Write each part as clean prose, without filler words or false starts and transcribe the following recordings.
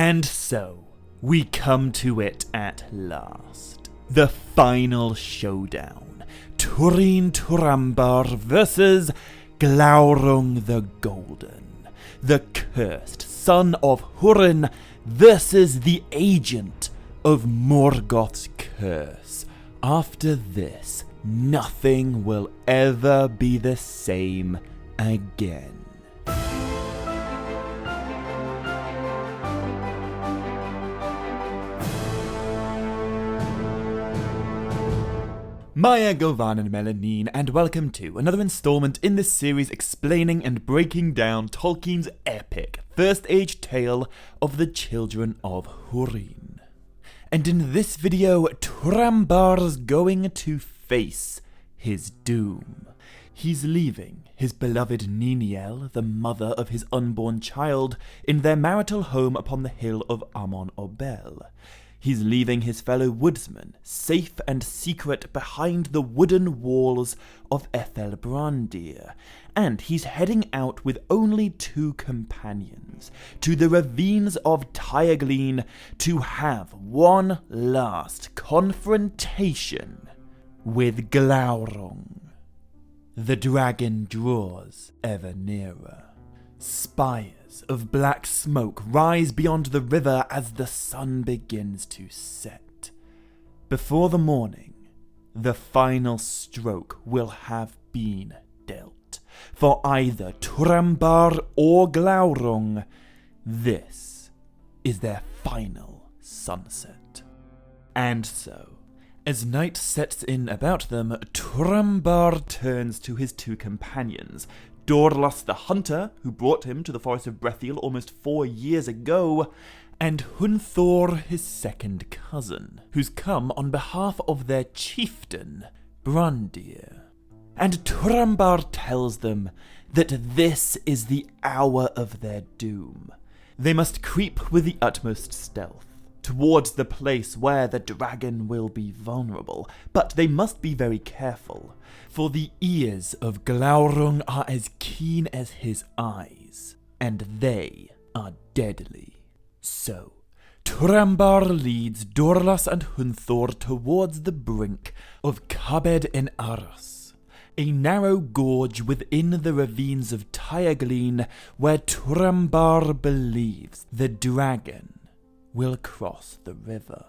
And so, we come to it at last. The final showdown. Túrin Turambar versus Glaurung the Golden. The cursed son of Húrin versus the agent of Morgoth's curse. After this, nothing will ever be the same again. Maya, Govan and Melanine, and welcome to another installment in this series explaining and breaking down Tolkien's epic First Age tale of the Children of Húrin. And in this video, Turambar's going to face his doom. He's leaving his beloved Niniel, the mother of his unborn child, in their marital home upon the hill of Amon Obel. He's leaving his fellow woodsmen, safe and secret behind the wooden walls of Brandir, and he's heading out with only 2 companions to the ravines of Tyaglin to have one last confrontation with Glaurung. The dragon draws ever nearer. Spires of black smoke rise beyond the river as the sun begins to set. Before the morning, the final stroke will have been dealt. For either Turambar or Glaurung, this is their final sunset. And so, as night sets in about them, Turambar turns to his 2 companions, Dorlas the hunter, who brought him to the forest of Brethiel almost 4 years ago, and Hunthor, his second cousin, who's come on behalf of their chieftain, Brandir. And Turambar tells them that this is the hour of their doom. They must creep with the utmost stealth towards the place where the dragon will be vulnerable, but they must be very careful, for the ears of Glaurung are as keen as his eyes, and they are deadly. So, Turambar leads Dorlas and Hunthor towards the brink of Cabed-en-Aras, a narrow gorge within the ravines of Tyaglin where Turambar believes the dragon will cross the river.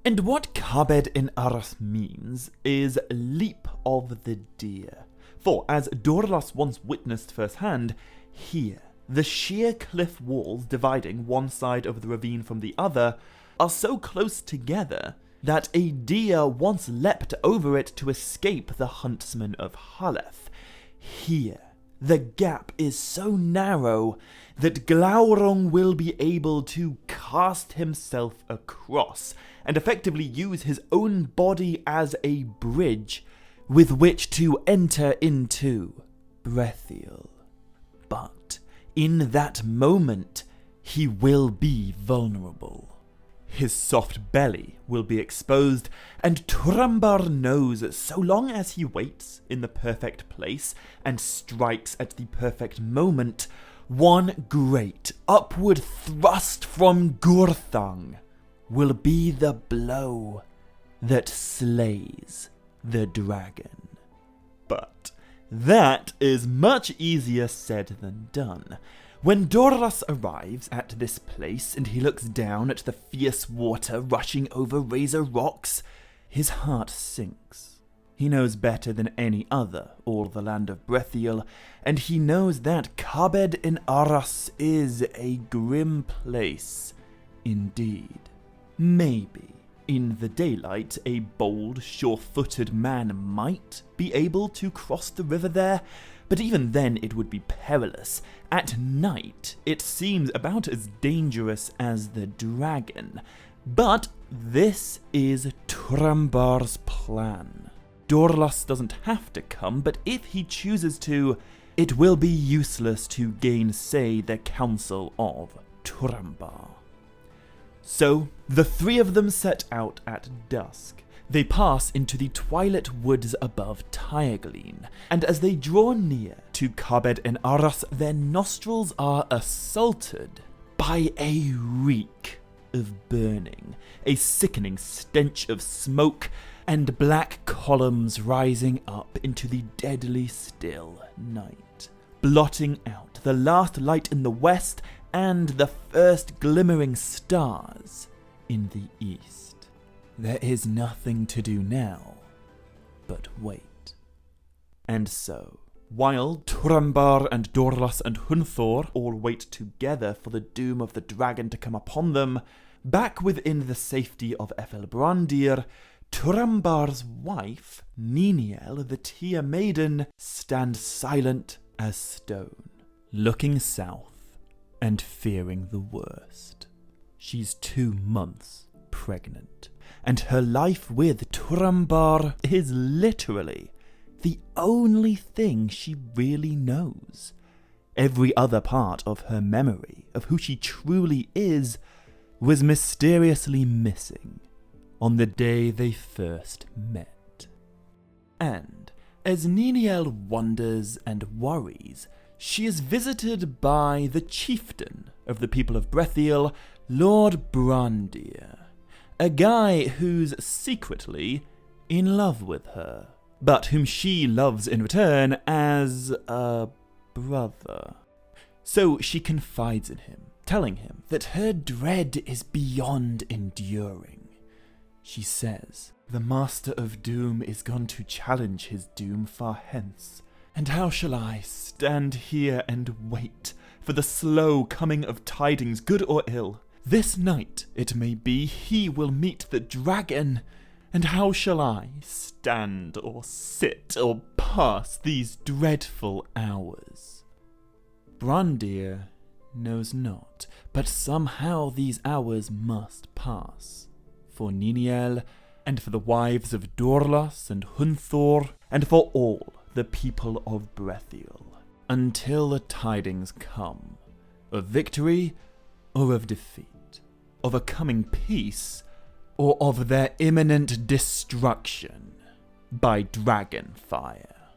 And what Cabed-en-Aras means is leap of the deer. For, as Dorlas once witnessed firsthand, here, the sheer cliff walls dividing one side of the ravine from the other are so close together that a deer once leapt over it to escape the huntsmen of Haleth. Here, the gap is so narrow that Glaurung will be able to cast himself across and effectively use his own body as a bridge with which to enter into Brethiel. But in that moment, he will be vulnerable. His soft belly will be exposed, and Turambar knows so long as he waits in the perfect place and strikes at the perfect moment, one great upward thrust from Gurthang will be the blow that slays the dragon. But that is much easier said than done. When Dorlas arrives at this place and he looks down at the fierce water rushing over Razor Rocks, his heart sinks. He knows better than any other all the land of Brethiel, and he knows that Cabed-en-Aras is a grim place indeed. Maybe, in the daylight, a bold, sure-footed man might be able to cross the river there, but even then it would be perilous. At night, it seems about as dangerous as the dragon. But this is Turambar's plan. Dorlas doesn't have to come, but if he chooses to, it will be useless to gainsay the counsel of Turambar. So, the 3 of them set out at dusk. They pass into the twilit woods above Tyaglin, and as they draw near to Cabed-en-Aras, their nostrils are assaulted by a reek of burning, a sickening stench of smoke, and black columns rising up into the deadly still night, blotting out the last light in the west and the first glimmering stars in the east. There is nothing to do now but wait. And so, while Turambar and Dorlas and Hunthor all wait together for the doom of the dragon to come upon them, back within the safety of Efelbrandir, Turambar's wife, Niniel, the Tia Maiden, stands silent as stone, looking south and fearing the worst. She's 2 months pregnant, and her life with Turambar is literally the only thing she really knows. Every other part of her memory of who she truly is was mysteriously missing on the day they first met. And as Niniel wonders and worries, she is visited by the chieftain of the people of Brethiel, Lord Brandir, a guy who's secretly in love with her, but whom she loves in return as a brother. So she confides in him, telling him that her dread is beyond enduring. She says, "The Master of Doom is gone to challenge his doom far hence, and how shall I stand here and wait for the slow coming of tidings, good or ill? This night, it may be, he will meet the dragon, and how shall I stand or sit or pass these dreadful hours?" Brandir knows not, but somehow these hours must pass, for Niniel, and for the wives of Dorlas and Hunthor, and for all the people of Brethiel, until the tidings come of victory or of defeat, of a coming peace or of their imminent destruction by dragon fire.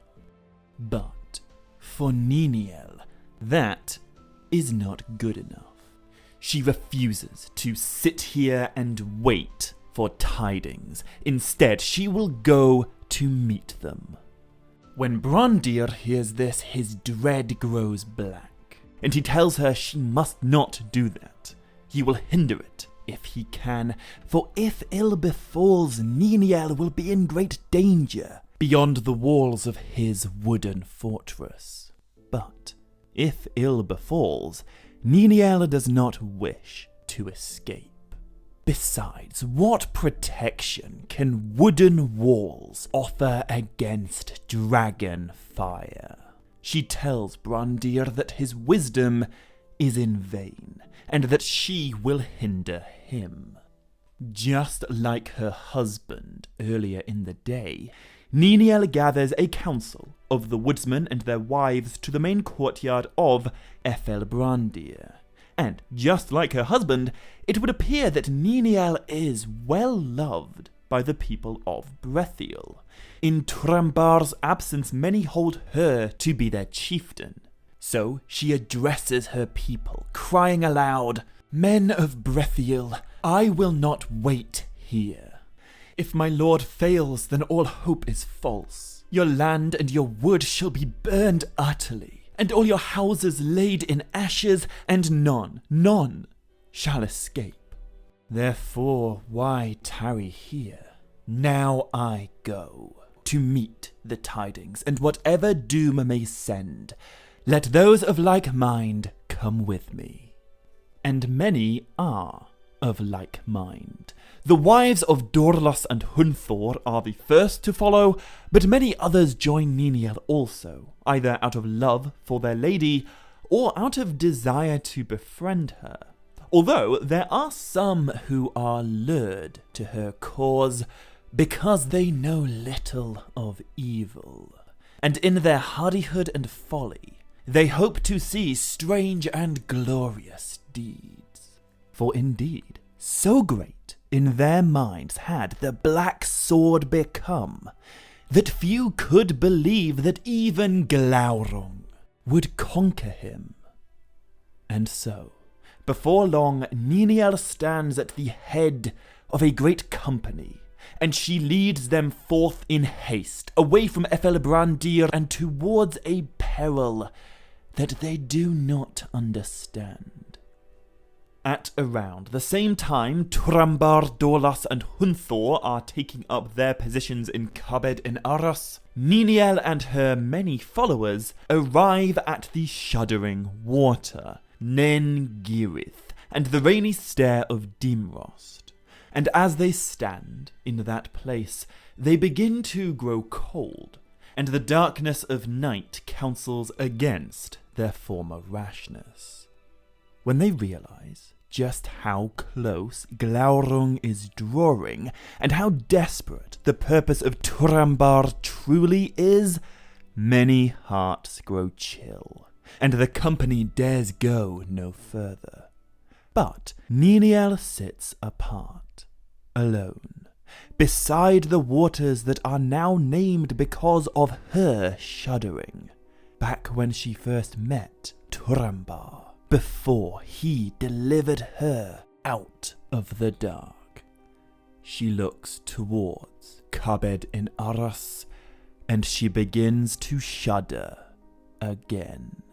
But for Niniel, that is not good enough. She refuses to sit here and wait for tidings. Instead, she will go to meet them. When Brandir hears this, his dread grows black, and he tells her she must not do that. He will hinder it if he can, for if ill befalls, Niniel will be in great danger beyond the walls of his wooden fortress. But if ill befalls, Niniel does not wish to escape. Besides, what protection can wooden walls offer against dragon fire? She tells Brandir that his wisdom is in vain, and that she will hinder him. Just like her husband earlier in the day, Niniel gathers a council of the woodsmen and their wives to the main courtyard of Efelbrandir. And just like her husband, it would appear that Niniel is well loved by the people of Brethiel. In Turambar's absence, many hold her to be their chieftain. So she addresses her people, crying aloud, "Men of Brethiel, I will not wait here. If my lord fails, then all hope is false. Your land and your wood shall be burned utterly, and all your houses laid in ashes, and none shall escape. Therefore, why tarry here? Now I go to meet the tidings, and whatever doom may send, let those of like mind come with me." And many are of like mind. The wives of Dorlas and Hunthor are the first to follow, but many others join Niniel also, either out of love for their lady, or out of desire to befriend her. Although there are some who are lured to her cause because they know little of evil, and in their hardihood and folly, they hope to see strange and glorious deeds. For indeed, so great in their minds had the black sword become, that few could believe that even Glaurung would conquer him. And so, Before long, Niniel stands at the head of a great company, and she leads them forth in haste, away from Ethelbrandir and towards a peril that they do not understand. At around the same time, Turambar, Dorlas, and Hunthor are taking up their positions in Cabed in Arras. Niniel and her many followers arrive at the shuddering water, Nen Girith, and the rainy stair of Dimrost. And as they stand in that place, they begin to grow cold, and the darkness of night counsels against their former rashness. When they realize just how close Glaurung is drawing, and how desperate the purpose of Turambar truly is, many hearts grow chill, and the company dares go no further. But Niniel sits apart, alone, beside the waters that are now named because of her shuddering, back when she first met Turambar, before he delivered her out of the dark. She looks towards Cabed in Arras, and she begins to shudder again.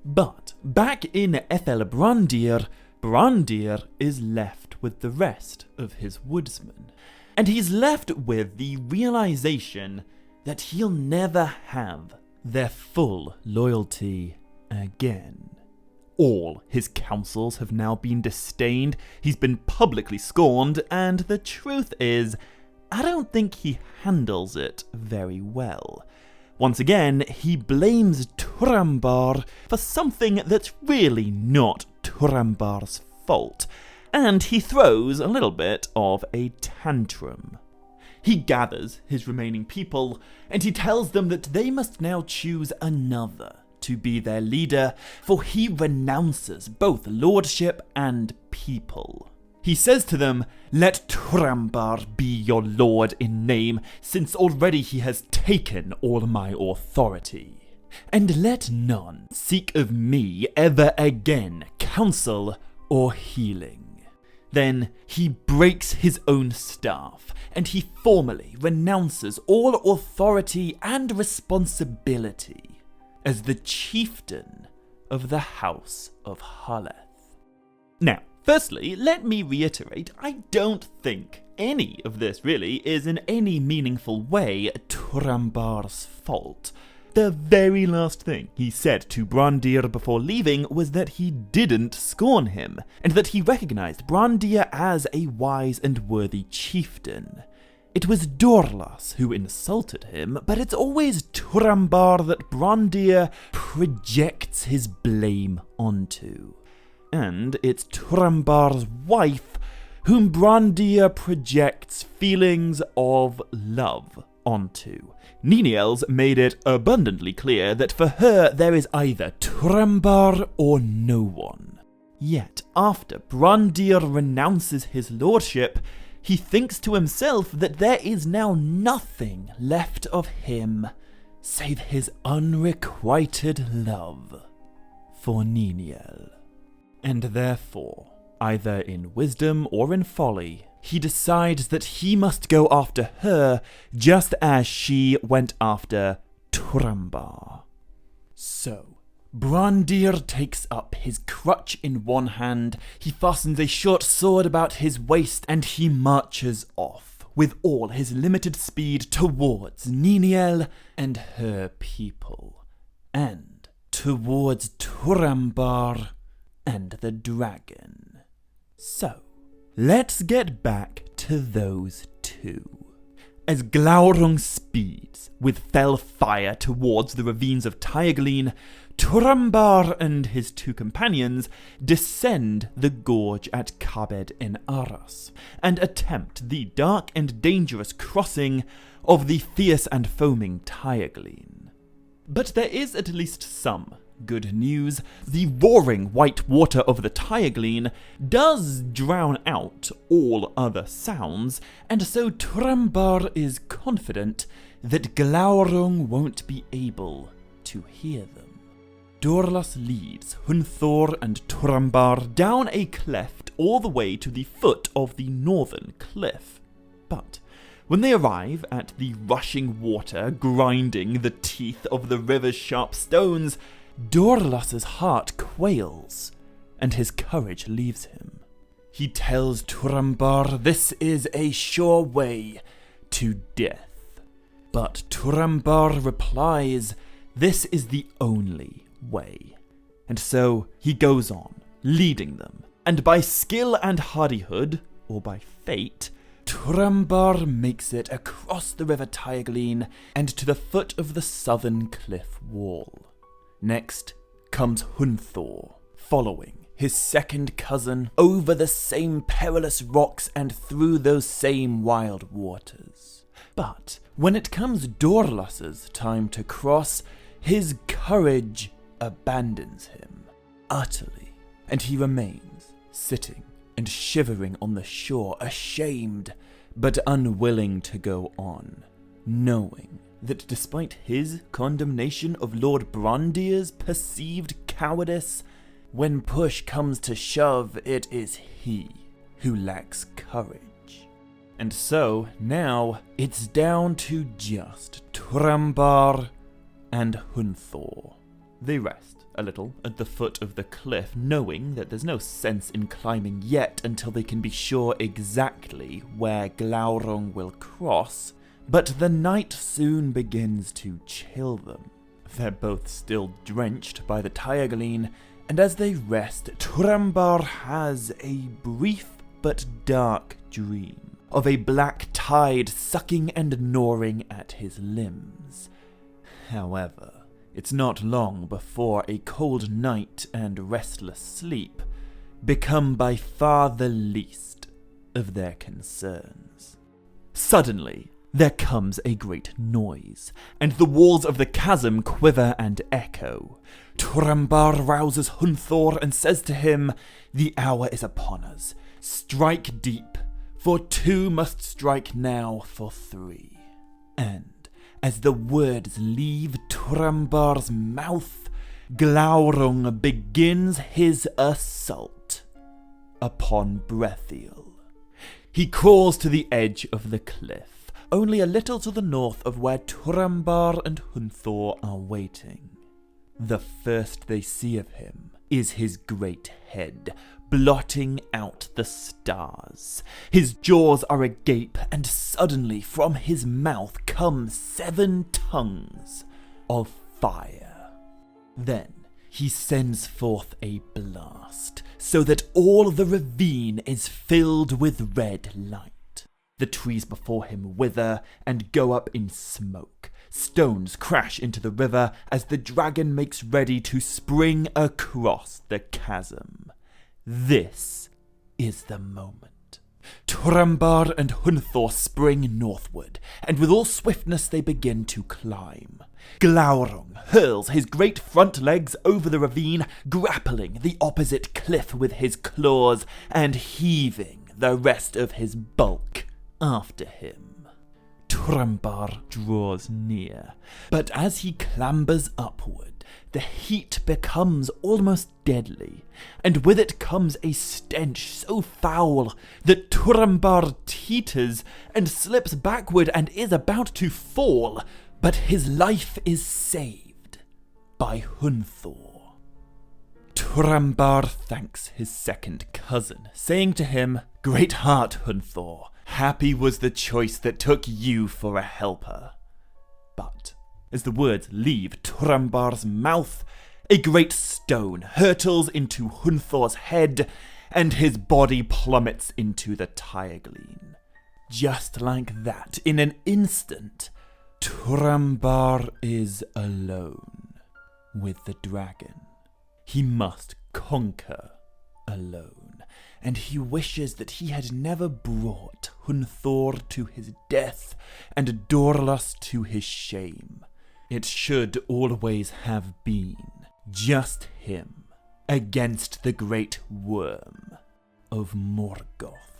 But back in Ethelbrandir, Brandir is left with the rest of his woodsmen, and he's left with the realization that he'll never have their full loyalty again. All his counsels have now been disdained, he's been publicly scorned, and the truth is, I don't think he handles it very well. Once again, he blames Turambar for something that's really not Turambar's fault, and he throws a little bit of a tantrum. He gathers his remaining people, and he tells them that they must now choose another to be their leader, for he renounces both lordship and people. He says to them, "Let Turambar be your lord in name, since already he has taken all my authority. And let none seek of me ever again counsel or healing." Then he breaks his own staff, and he formally renounces all authority and responsibility as the chieftain of the House of Haleth. Now, firstly, let me reiterate, I don't think any of this really is in any meaningful way Turambar's fault. The very last thing he said to Brandir before leaving was that he didn't scorn him, and that he recognized Brandir as a wise and worthy chieftain. It was Dorlas who insulted him, but it's always Turambar that Brandir projects his blame onto. And it's Turambar's wife whom Brandir projects feelings of love onto. Niniel's made it abundantly clear that for her there is either Turambar or no one. Yet, after Brandir renounces his lordship, he thinks to himself that there is now nothing left of him save his unrequited love for Niniel. And therefore, either in wisdom or in folly, he decides that he must go after her just as she went after Turambar. So, Brandir takes up his crutch in one hand, he fastens a short sword about his waist, and he marches off with all his limited speed towards Niniel and her people, and towards Turambar and the dragon. So, let's get back to those two. As Glaurung speeds with fell fire towards the ravines of Tyrglin, Turambar and his two companions descend the gorge at Cabed in Arras, and attempt the dark and dangerous crossing of the fierce and foaming Tyrglin. But there is at least some good news. The roaring white water of the Tyrglin does drown out all other sounds, and so Turambar is confident that Glaurung won't be able to hear them. Dorlas leads Hunthor and Turambar down a cleft all the way to the foot of the northern cliff. But when they arrive at the rushing water grinding the teeth of the river's sharp stones, Dorlas's heart quails, and his courage leaves him. He tells Turambar this is a sure way to death. But Turambar replies, this is the only way. And so he goes on, leading them, and by skill and hardihood, or by fate, Turambar makes it across the river Tyrgleen and to the foot of the southern cliff wall. Next comes Hunthor, following his second cousin over the same perilous rocks and through those same wild waters. But when it comes Dorlas's time to cross, his courage abandons him utterly, and he remains sitting and shivering on the shore, ashamed but unwilling to go on, knowing that despite his condemnation of Lord Brandir's perceived cowardice, when push comes to shove, it is he who lacks courage. And so, now, it's down to just Turambar and Hunthor. They rest a little at the foot of the cliff, knowing that there's no sense in climbing yet until they can be sure exactly where Glaurung will cross, but the night soon begins to chill them. They're both still drenched by the Tyrgleen, and as they rest, Turambar has a brief but dark dream of a black tide sucking and gnawing at his limbs. However, it's not long before a cold night and restless sleep become by far the least of their concerns. Suddenly, there comes a great noise, and the walls of the chasm quiver and echo. Turambar rouses Hunthor and says to him, the hour is upon us. Strike deep, for two must strike now for three. And as the words leave Turambar's mouth, Glaurung begins his assault upon Brethiel. He crawls to the edge of the cliff, only a little to the north of where Turambar and Hunthor are waiting. The first they see of him is his great head, blotting out the stars. His jaws are agape, and suddenly from his mouth come 7 tongues of fire. Then he sends forth a blast, so that all the ravine is filled with red light. The trees before him wither and go up in smoke. Stones crash into the river as the dragon makes ready to spring across the chasm. This is the moment. Turambar and Hunthor spring northward, and with all swiftness they begin to climb. Glaurung hurls his great front legs over the ravine, grappling the opposite cliff with his claws and heaving the rest of his bulk after him. Turambar draws near, but as he clambers upward, the heat becomes almost deadly, and with it comes a stench so foul that Turambar teeters and slips backward and is about to fall, but his life is saved by Hunthor. Turambar thanks his second cousin, saying to him, "Great heart, Hunthor, happy was the choice that took you for a helper." But as the words leave Turambar's mouth, a great stone hurtles into Hunthor's head, and his body plummets into the Tyrgleen. Just like that, in an instant, Turambar is alone with the dragon. He must conquer alone, and he wishes that he had never brought Hunthor to his death and Dorlas to his shame. It should always have been just him against the great worm of Morgoth.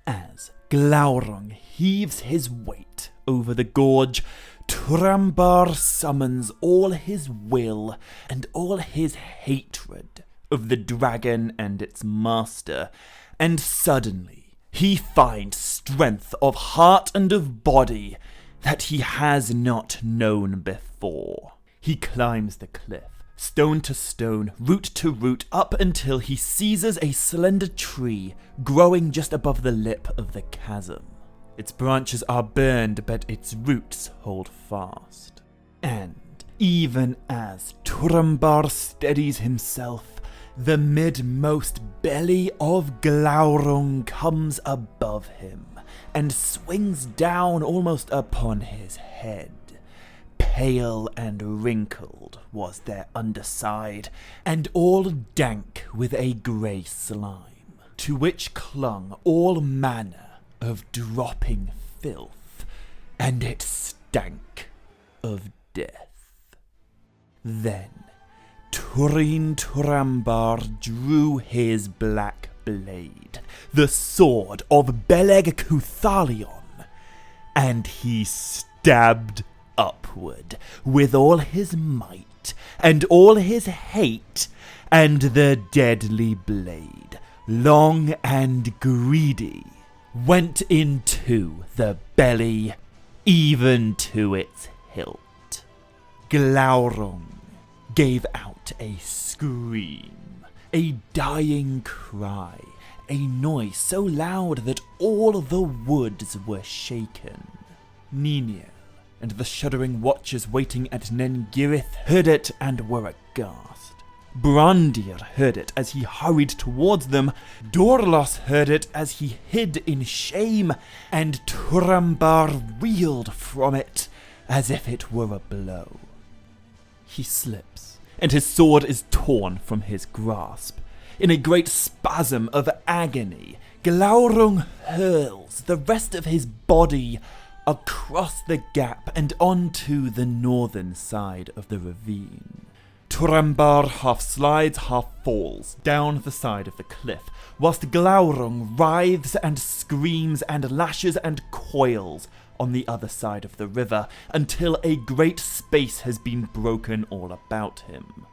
As Glaurung heaves his weight over the gorge, Turambar summons all his will and all his hatred of the dragon and its master, and suddenly he finds strength of heart and of body that he has not known before. He climbs the cliff, stone to stone, root to root, up until he seizes a slender tree growing just above the lip of the chasm. Its branches are burned, but its roots hold fast. And even as Turambar steadies himself, the midmost belly of Glaurung comes above him and swings down almost upon his head. Pale and wrinkled was their underside, and all dank with a grey slime, to which clung all manner of dropping filth, and it stank of death. Then Turambar drew his black blade, the sword of Beleg Cuthalion, and he stabbed upward with all his might and all his hate, and the deadly blade, long and greedy, went into the belly, even to its hilt. Glaurung gave out a scream, a dying cry, a noise so loud that all the woods were shaken. Niniel and the shuddering watchers waiting at Nengirith heard it and were aghast. Brandir heard it as he hurried towards them, Dorlos heard it as he hid in shame, and Turambar reeled from it as if it were a blow. He slips, and his sword is torn from his grasp. In a great spasm of agony, Glaurung hurls the rest of his body across the gap and onto the northern side of the ravine. Turambar half slides, half falls down the side of the cliff, whilst Glaurung writhes and screams and lashes and coils on the other side of the river until a great space has been broken all about him.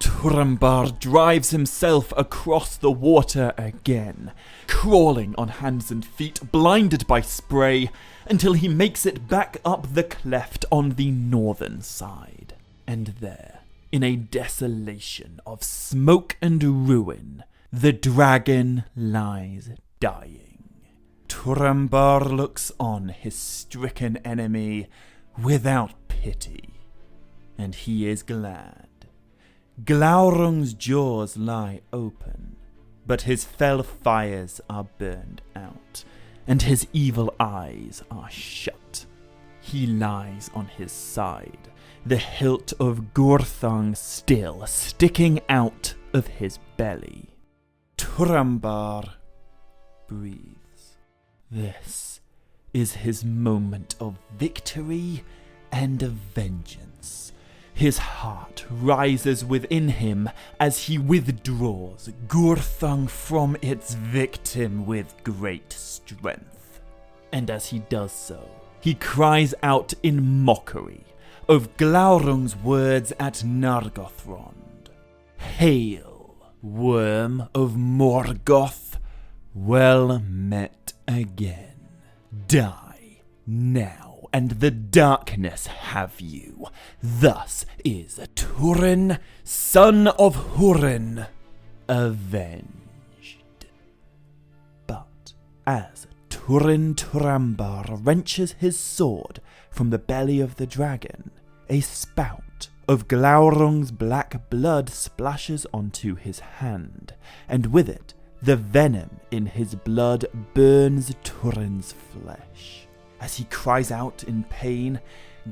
Turambar drives himself across the water again, crawling on hands and feet, blinded by spray, until he makes it back up the cleft on the northern side. And there, in a desolation of smoke and ruin, the dragon lies dying. Turambar looks on his stricken enemy without pity, and he is glad. Glaurung's jaws lie open, but his fell fires are burned out, and his evil eyes are shut. He lies on his side, the hilt of Gurthang still sticking out of his belly. Turambar breathes. This is his moment of victory and of vengeance. His heart rises within him as he withdraws Gurthang from its victim with great strength. And as he does so, he cries out in mockery of Glaurung's words at Nargothrond. Hail, worm of Morgoth, well met again. Die now, and the darkness have you. Thus is Túrin, son of Húrin, avenged. But as Turambar wrenches his sword from the belly of the dragon, a spout of Glaurung's black blood splashes onto his hand, and with it, the venom in his blood burns Túrin's flesh. As he cries out in pain,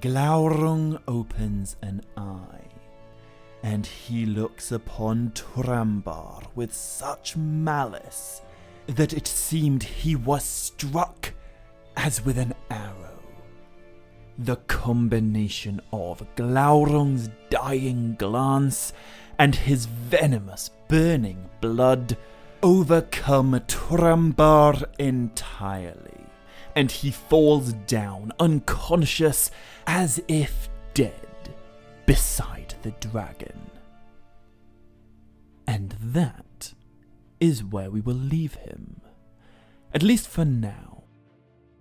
Glaurung opens an eye, and he looks upon Turambar with such malice that it seemed he was struck as with an arrow. The combination of Glaurung's dying glance and his venomous burning blood overcome Turambar entirely, and he falls down, unconscious, as if dead, beside the dragon. And that is where we will leave him, at least for now,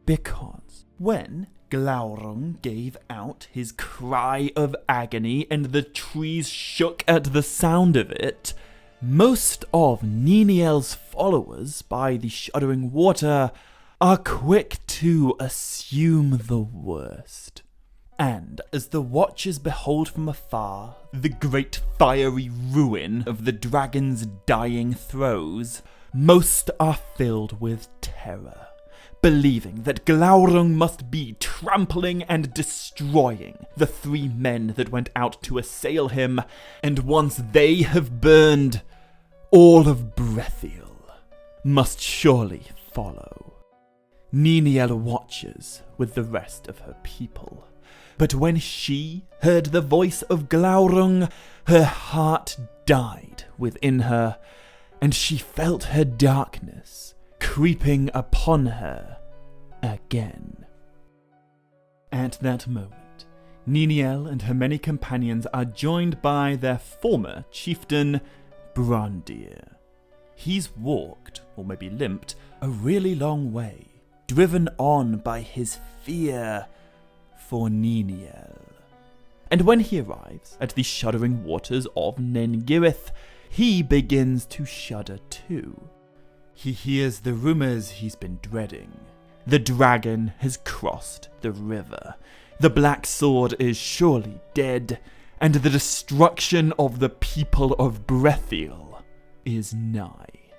because when Glaurung gave out his cry of agony and the trees shook at the sound of it, most of Niniel's followers by the shuddering water are quick to assume the worst. And as the watchers behold from afar the great fiery ruin of the dragon's dying throes, most are filled with terror, believing that Glaurung must be trampling and destroying the 3 men that went out to assail him, and once they have burned, all of Brethiel must surely follow. Niniel watches with the rest of her people, but when she heard the voice of Glaurung, her heart died within her, and she felt her darkness creeping upon her again. At that moment, Niniel and her many companions are joined by their former chieftain, Brandir. He's walked, or maybe limped, a really long way, driven on by his fear for Niniel. And when he arrives at the shuddering waters of Nengirith, he begins to shudder too. He hears the rumors he's been dreading. The dragon has crossed the river. The Black Sword is surely dead, and the destruction of the people of Brethiel is nigh.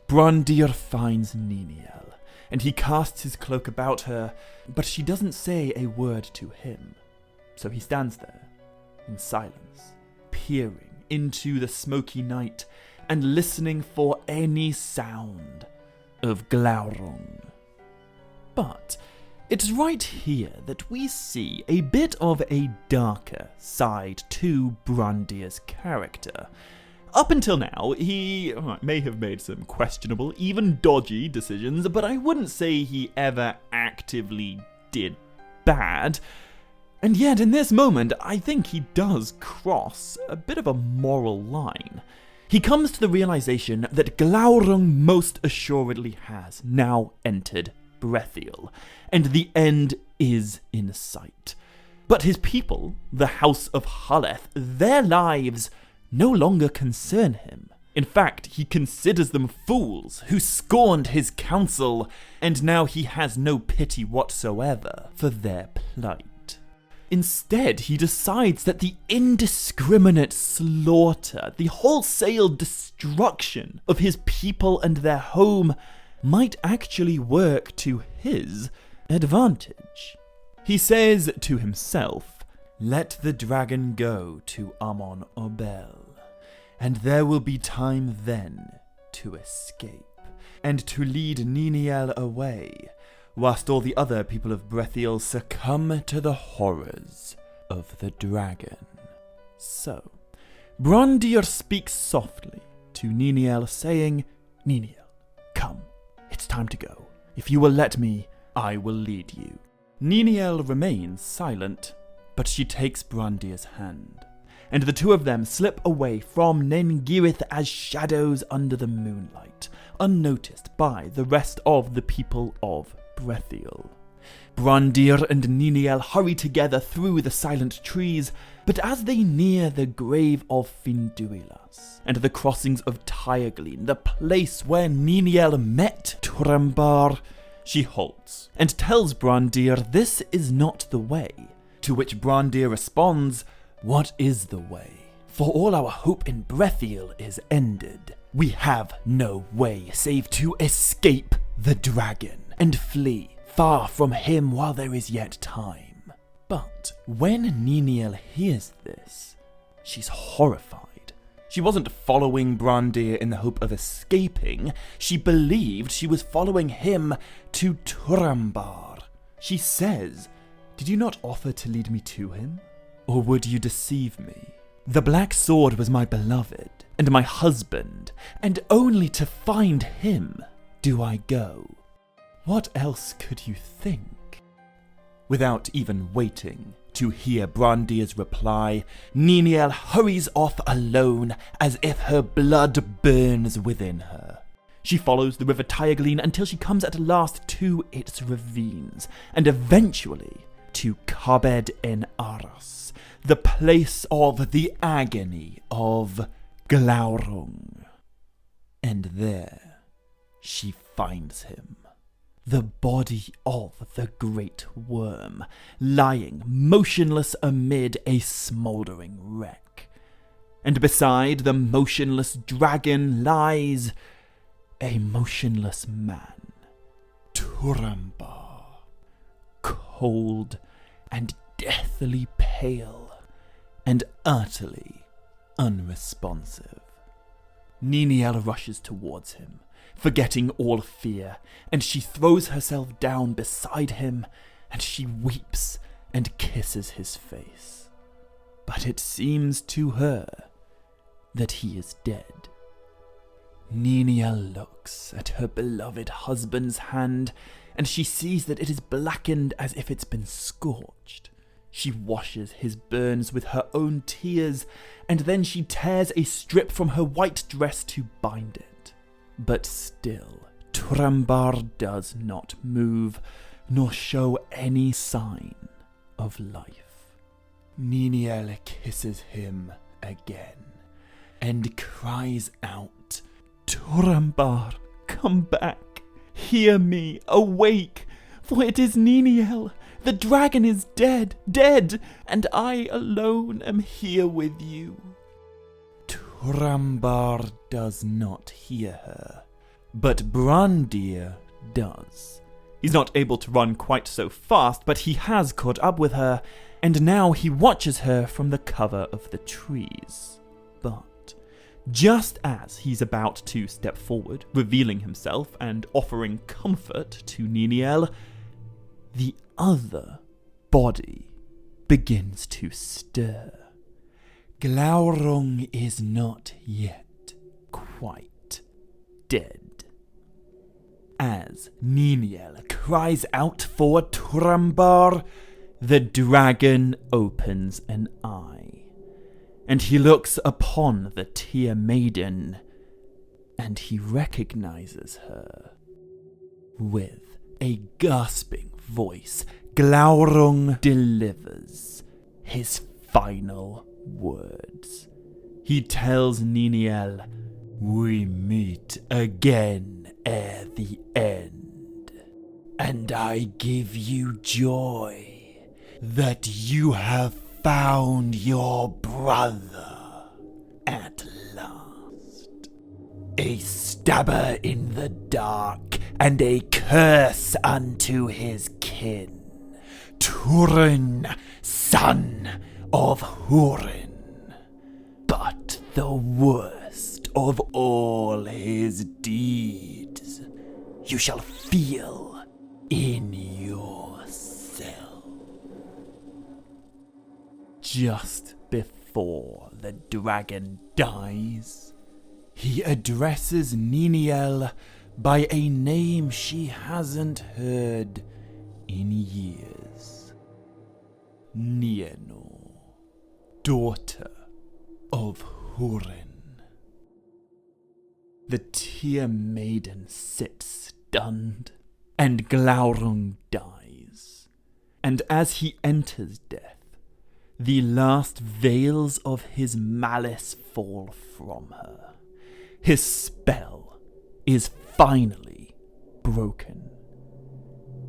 Brandir finds Niniel, and he casts his cloak about her, but she doesn't say a word to him. So he stands there, in silence, peering into the smoky night, and listening for any sound of Glaurung. But it's right here that we see a bit of a darker side to Brandir's character. Up until now, he may have made some questionable, even dodgy decisions, but I wouldn't say he ever actively did bad. And yet, in this moment, I think he does cross a bit of a moral line. He comes to the realization that Glaurung most assuredly has now entered Brethiel, and the end is in sight. But his people, the House of Haleth, their lives no longer concern him. In fact, he considers them fools who scorned his counsel, and now he has no pity whatsoever for their plight. Instead, he decides that the indiscriminate slaughter, the wholesale destruction of his people and their home might actually work to his advantage. He says to himself, "Let the dragon go to Amon Obel, and there will be time then to escape, and to lead Niniel away, whilst all the other people of Brethiel succumb to the horrors of the dragon." So, Brandir speaks softly to Niniel, saying, "Niniel, come, it's time to go. If you will let me, I will lead you." Niniel remains silent, but she takes Brandir's hand, and the two of them slip away from Nengirith as shadows under the moonlight, unnoticed by the rest of the people of Brethiel. Brandir and Niniel hurry together through the silent trees, but as they near the grave of Finduilas and the crossings of Tyregleen, the place where Niniel met Turambar, she halts and tells Brandir this is not the way, to which Brandir responds, "What is the way? For all our hope in Brethiel is ended. We have no way save to escape the dragon and flee far from him while there is yet time." But when Niniel hears this, she's horrified. She wasn't following Brandir in the hope of escaping. She believed she was following him to Turambar. She says, "Did you not offer to lead me to him? Or would you deceive me? The Black Sword was my beloved and my husband, and only to find him do I go." What else could you think? Without even waiting to hear Brandir's reply, Niniel hurries off alone as if her blood burns within her. She follows the river Tyagleen until she comes at last to its ravines, and eventually to Kabed en Aras, the place of the agony of Glaurung. And there she finds him, the body of the great worm, lying motionless amid a smouldering wreck. And beside the motionless dragon lies a motionless man, Turambar, cold and deathly pale and utterly unresponsive. Niniel rushes towards him, forgetting all fear, and she throws herself down beside him, and she weeps and kisses his face. But it seems to her that he is dead. Niniel looks at her beloved husband's hand, and she sees that it is blackened as if it's been scorched. She washes his burns with her own tears, and then she tears a strip from her white dress to bind it. But still, Turambar does not move, nor show any sign of life. Niniel kisses him again, and cries out, "Turambar, come back! Hear me, awake! For it is Niniel! The dragon is dead, dead, and I alone am here with you." Turambar does not hear her, but Brandir does. He's not able to run quite so fast, but he has caught up with her, and now he watches her from the cover of the trees. But just as he's about to step forward, revealing himself and offering comfort to Niniel, the other body begins to stir. Glaurung is not yet quite dead. As Niniel cries out for Turambar, the dragon opens an eye, and he looks upon the Tear Maiden, and he recognizes her. With a gasping voice, Glaurung delivers his final words. He tells Niniel, "We meet again ere the end, and I give you joy that you have found your brother at last. A stabber in the dark and a curse unto his kin. Túrin, son of Húrin. But the worst of all his deeds you shall feel in yourself." Just before the dragon dies, he addresses Niniel by a name she hasn't heard in years. Nienor, daughter of Húrin. The Tear Maiden sits stunned, and Glaurung dies. And as he enters death, the last veils of his malice fall from her. His spell is finally broken,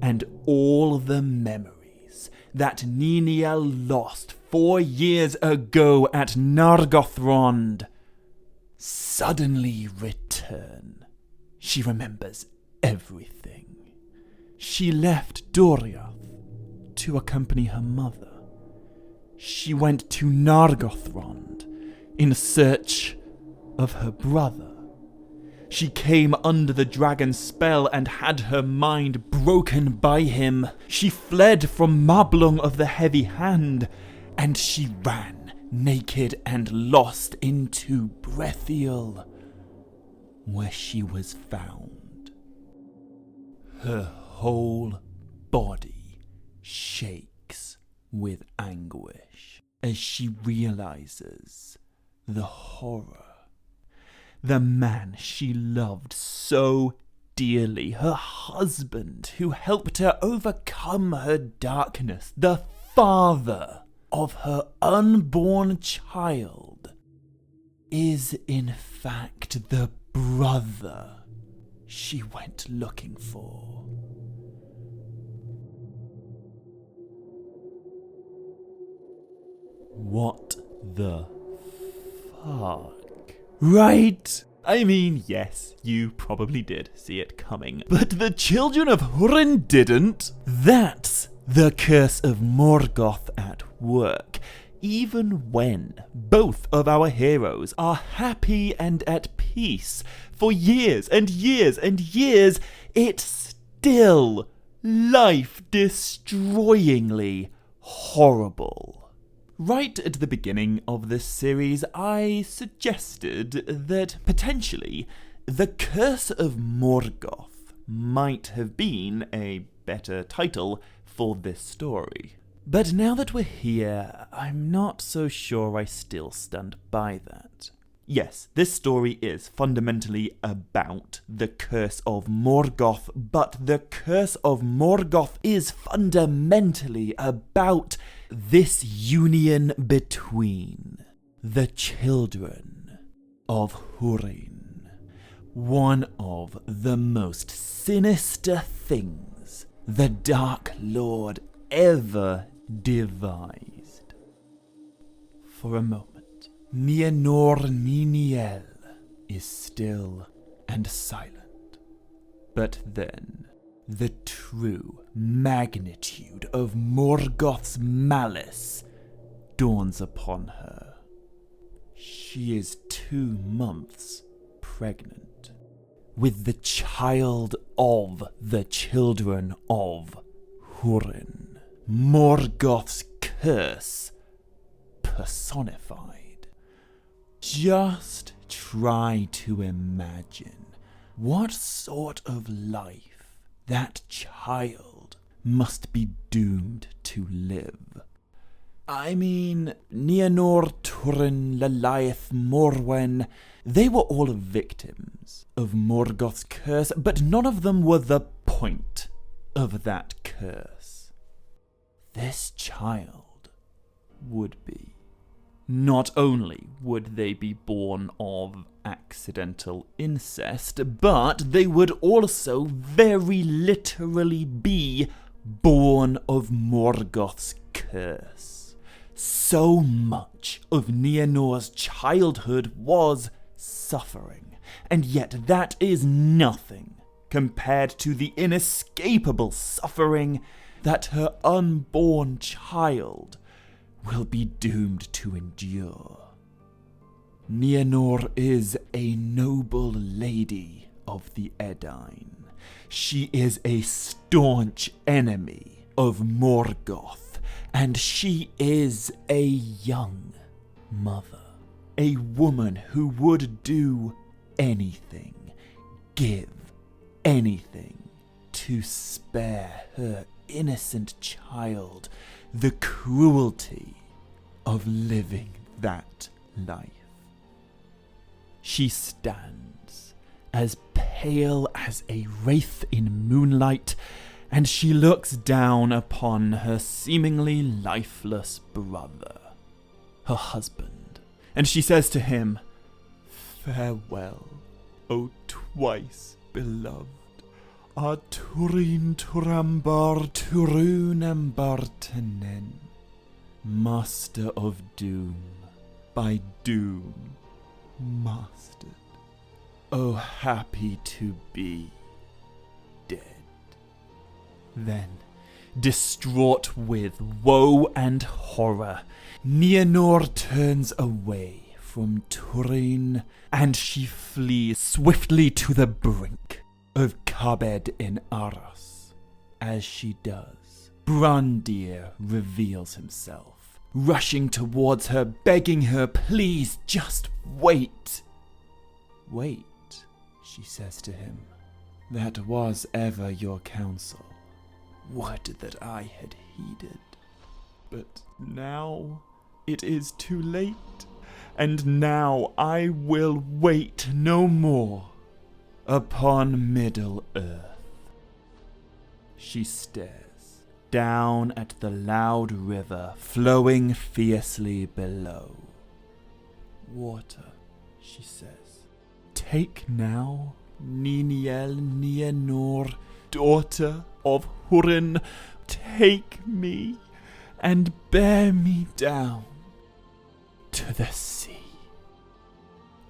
and all the memories that Niniel lost 4 years ago at Nargothrond suddenly return. She remembers everything. She left Doriath to accompany her mother. She went to Nargothrond in search of her brother. She came under the dragon's spell and had her mind broken by him. She fled from Mablung of the Heavy Hand, and she ran naked and lost into Brethiel, where she was found. Her whole body shakes with anguish as she realizes the horror. The man she loved so dearly, her husband who helped her overcome her darkness, the father of her unborn child, is in fact the brother she went looking for. What the fuck? Right? I mean, yes, you probably did see it coming, but the children of Húrin didn't. That's the curse of Morgoth at work. Even when both of our heroes are happy and at peace for years and years and years, it's still life-destroyingly horrible. Right at the beginning of this series, I suggested that potentially the Curse of Morgoth might have been a better title for this story. But now that we're here, I'm not so sure I still stand by that. Yes, this story is fundamentally about the Curse of Morgoth, but the Curse of Morgoth is fundamentally about this union between the children of Húrin, one of the most sinister things the Dark Lord ever devised. For a moment, Nienor Niniel is still and silent, but then the true magnitude of Morgoth's malice dawns upon her. She is 2 months pregnant with the child of the children of Húrin, Morgoth's curse personified. Just try to imagine what sort of life that child must be doomed to live. I mean, Nienor, Túrin, Lalaith, Morwen, they were all victims of Morgoth's curse, but none of them were the point of that curse. This child would be. Not only would they be born of accidental incest, but they would also very literally be born of Morgoth's curse. So much of Nienor's childhood was suffering, and yet that is nothing compared to the inescapable suffering that her unborn child will be doomed to endure. Nienor is a noble lady of the Edain. She is a staunch enemy of Morgoth, and she is a young mother, a woman who would do anything, give anything to spare her innocent child the cruelty of living that life. She stands as pale as a wraith in moonlight, and she looks down upon her seemingly lifeless brother, her husband, and she says to him, "Farewell, O twice beloved, a Túrin Turambar Turunambar Tenen, master of doom, by doom mastered. Oh, happy to be dead." Then, distraught with woe and horror, Nienor turns away from Túrin, and she flees swiftly to the brink of Cabed in Aras. As she does, Brandir reveals himself, rushing towards her, begging her, "Please, just wait." "Wait," she says to him. That was ever your counsel. Would that I had heeded. But now it is too late, and now I will wait no more upon Middle-earth. She stares down at the loud river flowing fiercely below. Water, she says. Take now, Niniel Nienor, daughter of Húrin, take me and bear me down to the sea.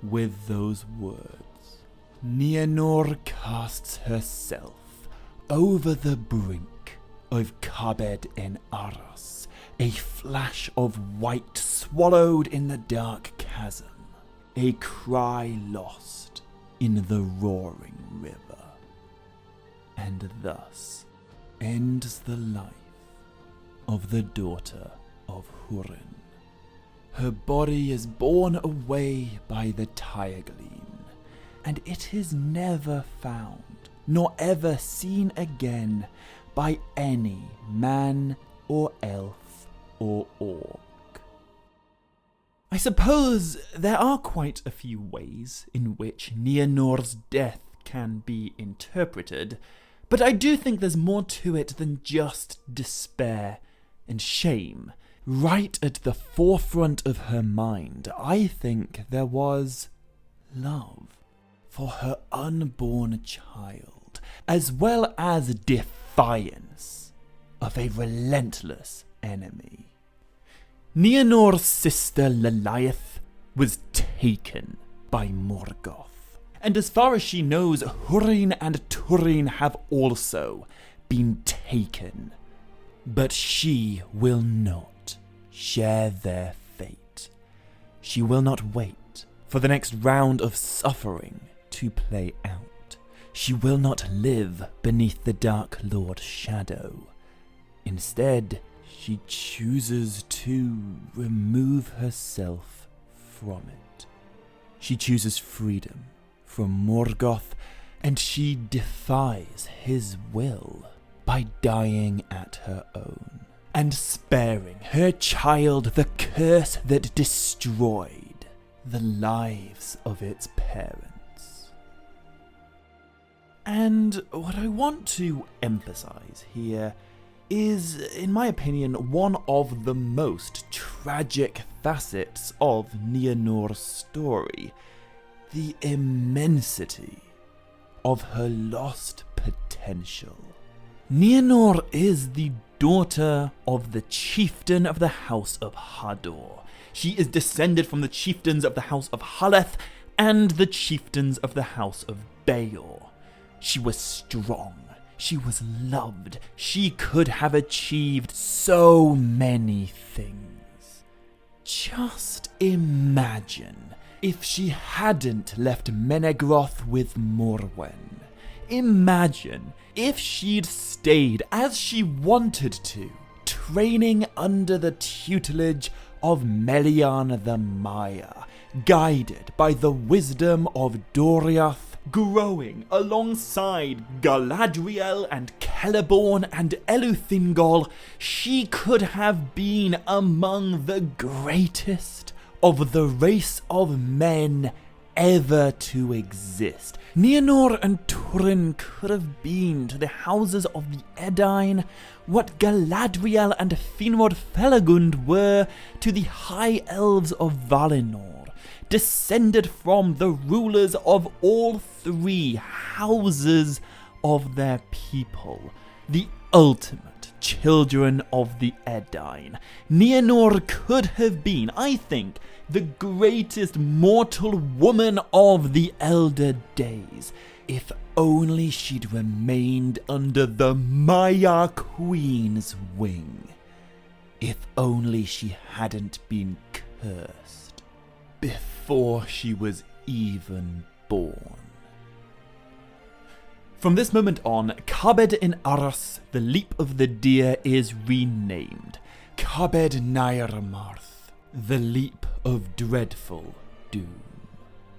With those words, Nienor casts herself over the brink of Cabed en Arras, a flash of white swallowed in the dark chasm, a cry lost in the roaring river. And thus ends the life of the daughter of Húrin. Her body is borne away by the Tyrgleen, and it is never found, nor ever seen again by any man or elf or orc. I suppose there are quite a few ways in which Nienor's death can be interpreted, but I do think there's more to it than just despair and shame. Right at the forefront of her mind, I think there was love for her unborn child, as well as defiance of a relentless enemy. Nienor's sister Lilith was taken by Morgoth, and as far as she knows, Húrin and Túrin have also been taken. But she will not share their fate. She will not wait for the next round of suffering to play out. She will not live beneath the Dark Lord's shadow. Instead, she chooses to remove herself from it. She chooses freedom from Morgoth, and she defies his will by dying at her own, and sparing her child the curse that destroyed the lives of its parents. And what I want to emphasize here is, in my opinion, one of the most tragic facets of Nienor's story: the immensity of her lost potential. Nienor is the daughter of the chieftain of the House of Hador. She is descended from the chieftains of the House of Haleth and the chieftains of the House of Beor. She was strong. She was loved. She could have achieved so many things. Just imagine if she hadn't left Menegroth with Morwen. Imagine if she'd stayed as she wanted to, training under the tutelage of Melian the Maya, guided by the wisdom of Doriath, growing alongside Galadriel and Celeborn and Eleuthingol. She could have been among the greatest of the race of men ever to exist. Nienor and Túrin could have been to the houses of the Edain what Galadriel and Finrod Felagund were to the high elves of Valinor, descended from the rulers of all three houses of their people, the ultimate children of the Edain. Nienor could have been, I think, the greatest mortal woman of the Elder Days, if only she'd remained under the Maya Queen's wing. If only she hadn't been cursed before she was even born. From this moment on, Cabed en Arras, the Leap of the Deer, is renamed Cabed Nairmarth, the Leap of Dreadful Doom.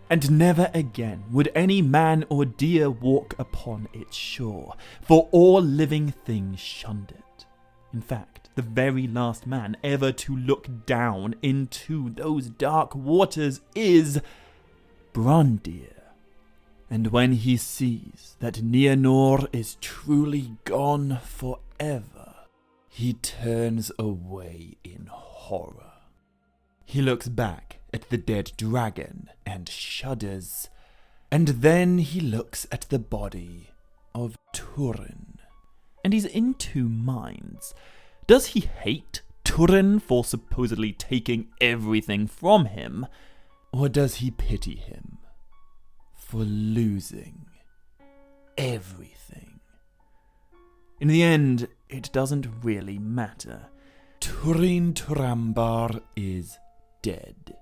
And never again would any man or deer walk upon its shore, for all living things shunned it. In fact, the very last man ever to look down into those dark waters is Brandir. And when he sees that Nienor is truly gone forever, he turns away in horror. He looks back at the dead dragon and shudders, and then he looks at the body of Túrin, and he's in two minds. Does he hate Túrin for supposedly taking everything from him, or does he pity him for losing everything? In the end, it doesn't really matter. Turambar is dead.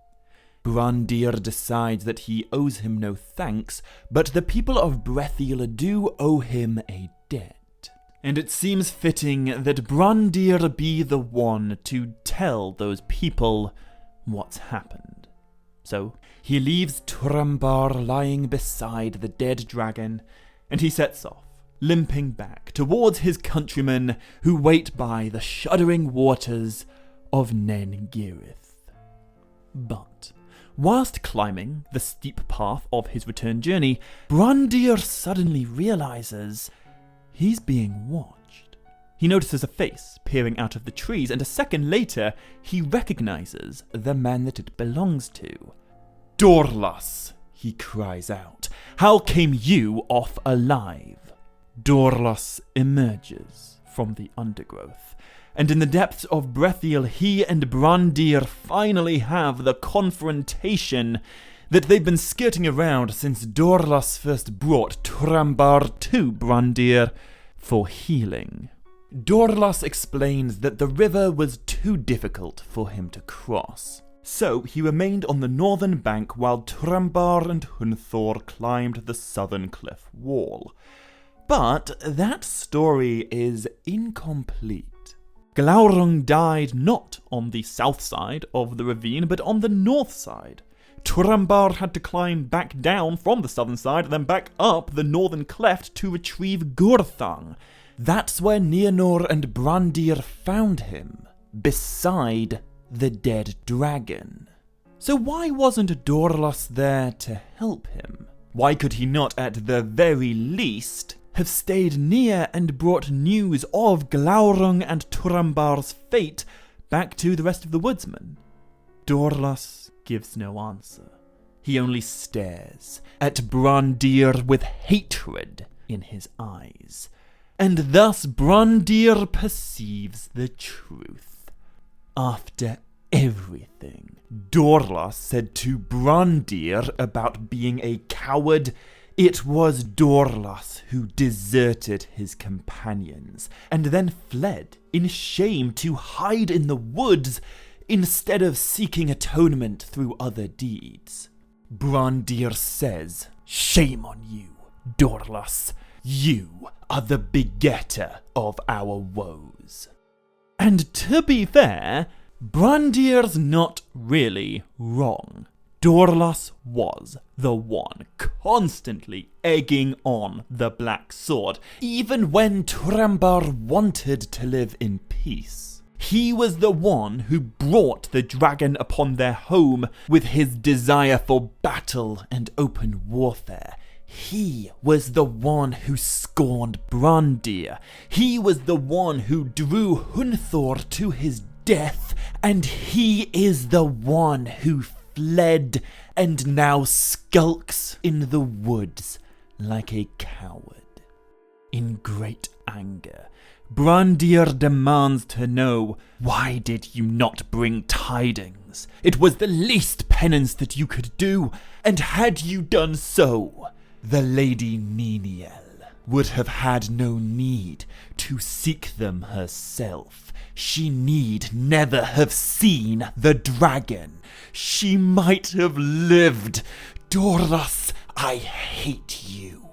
Brandir decides that he owes him no thanks, but the people of Brethiel do owe him a debt. And it seems fitting that Brandir be the one to tell those people what's happened. So he leaves Turambar lying beside the dead dragon, and he sets off, limping back towards his countrymen who wait by the shuddering waters of Nen Girith. But whilst climbing the steep path of his return journey, Brandir suddenly realizes he's being watched. He notices a face peering out of the trees, and a second later, he recognizes the man that it belongs to. "Dorlas!" he cries out. "How came you off alive?" Dorlas emerges from the undergrowth, and in the depths of Brethiel, he and Brandir finally have the confrontation that they've been skirting around since Dorlas first brought Turambar to Brandir for healing. Dorlas explains that the river was too difficult for him to cross, so he remained on the northern bank while Turambar and Hunthor climbed the southern cliff wall. But that story is incomplete. Glaurung died not on the south side of the ravine, but on the north side. Turambar had to climb back down from the southern side, then back up the northern cleft to retrieve Gurthang. That's where Nienor and Brandir found him, beside the dead dragon. So why wasn't Dorlas there to help him? Why could he not, at the very least, have stayed near and brought news of Glaurung and Turambar's fate back to the rest of the woodsmen? Dorlas gives no answer. He only stares at Brandir with hatred in his eyes. And thus Brandir perceives the truth. After everything Dorlas said to Brandir about being a coward, it was Dorlas who deserted his companions and then fled in shame to hide in the woods instead of seeking atonement through other deeds. Brandir says, "Shame on you, Dorlas. You are the begetter of our woes." And to be fair, Brandir's not really wrong. Dorlas was the one constantly egging on the Black Sword, even when Turambar wanted to live in peace. He was the one who brought the dragon upon their home with his desire for battle and open warfare. He was the one who scorned Brandir. He was the one who drew Hunthor to his death, and he is the one who fled and now skulks in the woods like a coward. In great anger, Brandir demands to know, "Why did you not bring tidings? It was the least penance that you could do, and had you done so, the Lady Niniel would have had no need to seek them herself. She need never have seen the dragon. She might have lived. Dorlas, I hate you."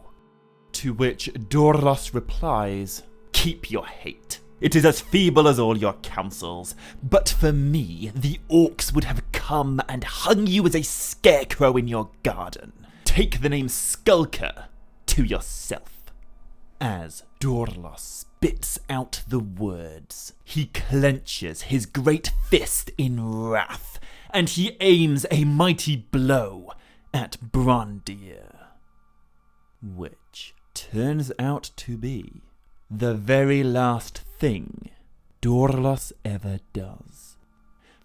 To which Dorlas replies, "Keep your hate. It is as feeble as all your counsels. But for me, the orcs would have come and hung you as a scarecrow in your garden. Take the name Skulker to yourself. As Dorlos spits out the words, he clenches his great fist in wrath, and he aims a mighty blow at Brandir, which turns out to be the very last thing Dorlos ever does.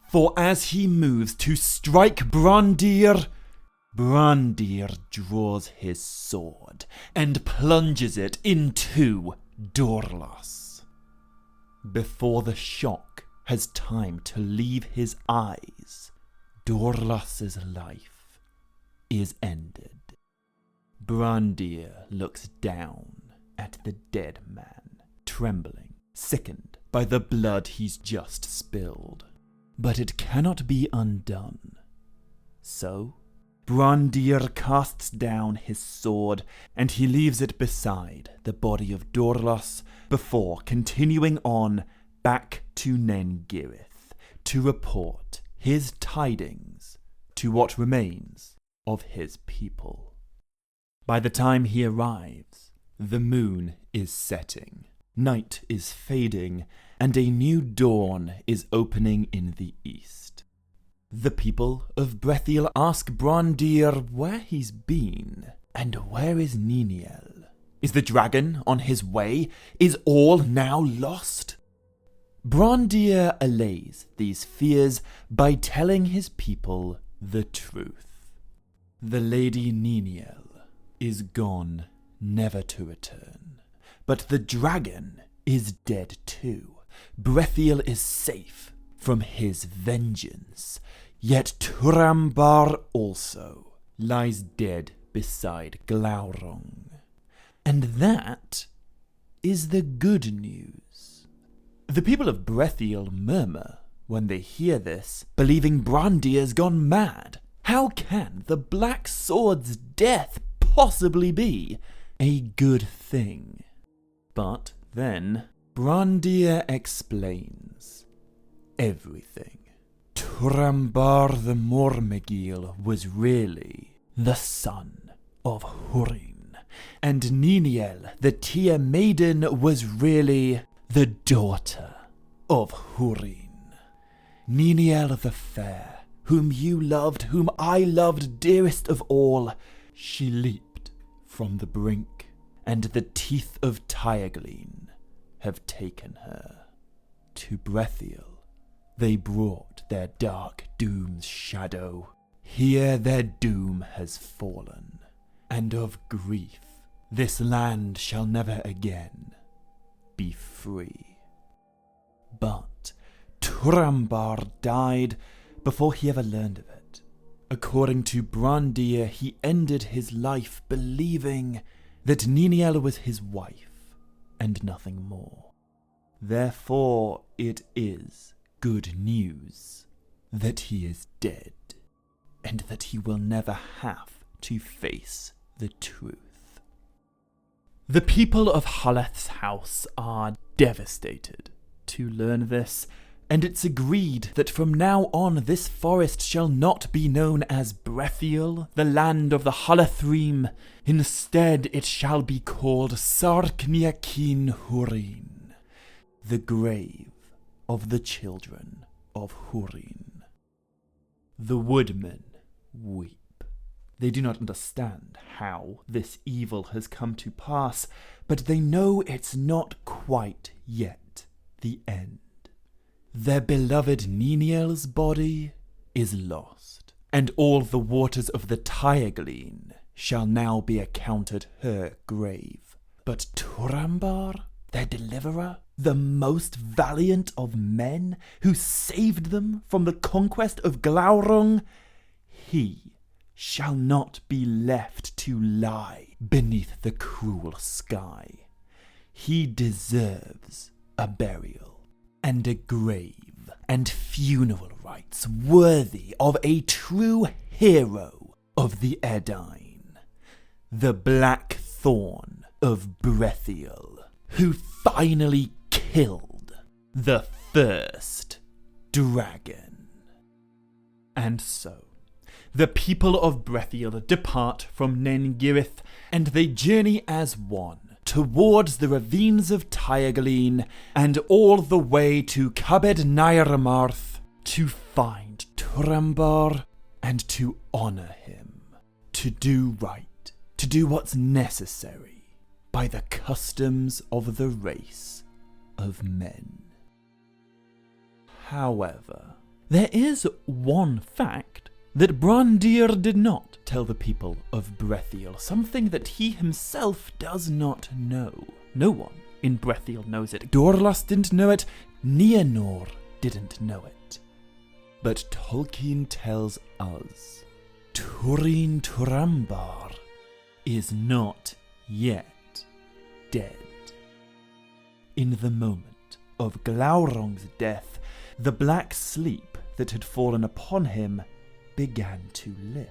For as he moves to strike Brandir, Brandir draws his sword and plunges it into Dorlos. Before the shock has time to leave his eyes, Dorlos's life is ended. Brandir looks down at the dead man, trembling, sickened by the blood he's just spilled. But it cannot be undone. So, Brandir casts down his sword, and he leaves it beside the body of Dorlos before continuing on back to Nen Girith to report his tidings to what remains of his people. By the time he arrives, the moon is setting, night is fading, and a new dawn is opening in the east. The people of Brethiel ask Brandir where he's been, and where is Niniel? Is the dragon on his way? Is all now lost? Brandir allays these fears by telling his people the truth. The Lady Niniel is gone, never to return. But the dragon is dead too. Brethiel is safe from his vengeance. Yet Turambar also lies dead beside Glaurung. And that is the good news. The people of Brethiel murmur when they hear this, believing Brandir's gone mad. How can the Black Sword's death possibly be a good thing? But then Brandir explains everything. Turambar the Mormegil was really the son of Húrin, and Niniel the Tia Maiden was really the daughter of Húrin. Niniel the Fair, whom you loved, whom I loved dearest of all, she leaped from the brink, and the teeth of Tyagleen have taken her. To Brethiel they brought their dark doom's shadow. Here their doom has fallen, and of grief this land shall never again be free. But Turambar died before he ever learned of it. According to Brandir, he ended his life believing that Niniel was his wife, and nothing more. Therefore it is good news that he is dead, and that he will never have to face the truth. The people of Haleth's house are devastated to learn this, and it's agreed that from now on this forest shall not be known as Brethiel, the land of the Halathrim. Instead it shall be called Sarkniakin Húrin, the grave of the children of Húrin. The woodmen weep. They do not understand how this evil has come to pass, but they know it's not quite yet the end. Their beloved Niniel's body is lost, and all the waters of the Tyagleen shall now be accounted her grave. But Turambar, their deliverer, the most valiant of men, who saved them from the conquest of Glaurung, he shall not be left to lie beneath the cruel sky. He deserves a burial, and a grave, and funeral rites worthy of a true hero of the Edain, the Black Thorn of Brethiel, who finally killed the first dragon. And so, the people of Brethiel depart from Nen Girith, and they journey as one towards the ravines of Tyagleen and all the way to Cabed Nairamarth to find Turambar and to honour him, to do right, to do what's necessary by the customs of the race of men. However, there is one fact that Brandir did not tell the people of Brethiel, something that he himself does not know. No one in Brethiel knows it. Dorlas didn't know it, Nienor didn't know it. But Tolkien tells us Túrin Turambar is not yet dead. In the moment of Glaurung's death, the black sleep that had fallen upon him began to lift.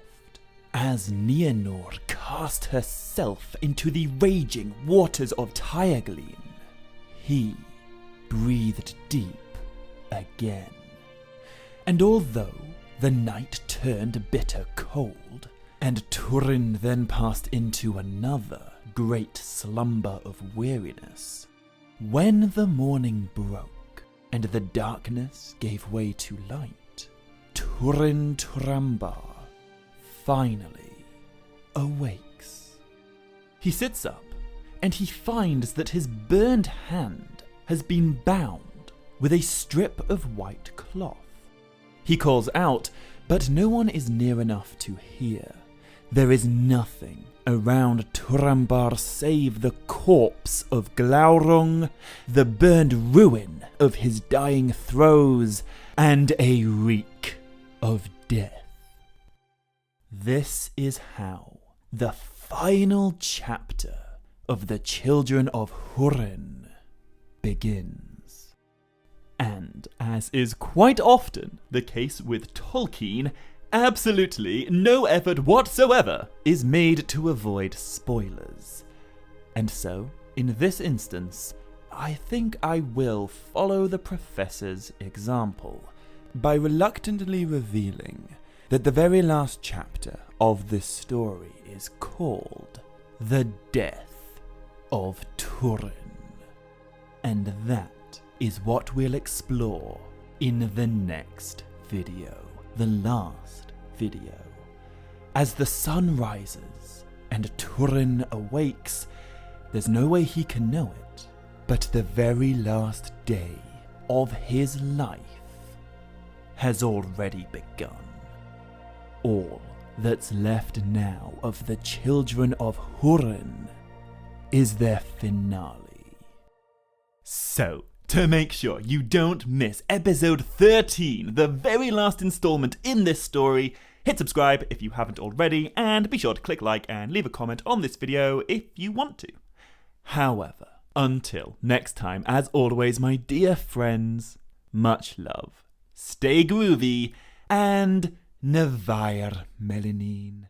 As Nienor cast herself into the raging waters of Tyagleen, he breathed deep again. And although the night turned bitter cold, and Túrin then passed into another great slumber of weariness, when the morning broke and the darkness gave way to light, Túrin Turambar finally awakes. He sits up, and he finds that his burned hand has been bound with a strip of white cloth. He calls out, but no one is near enough to hear. There is nothing around Turambar save the corpse of Glaurung, the burned ruin of his dying throes, and a reek of death. This is how the final chapter of the Children of Húrin begins. And as is quite often the case with Tolkien, absolutely no effort whatsoever is made to avoid spoilers. And so, in this instance, I think I will follow the professor's example by reluctantly revealing that the very last chapter of this story is called The Death of Túrin. And that is what we'll explore in the next video, the last video. As the sun rises and Túrin awakes, there's no way he can know it, but the very last day of his life has already begun. All that's left now of the Children of Húrin is their finale. So, to make sure you don't miss episode 13, the very last installment in this story, hit subscribe if you haven't already, and be sure to click like and leave a comment on this video if you want to. However, until next time, as always, my dear friends, much love, stay groovy, and Nevair Melanin.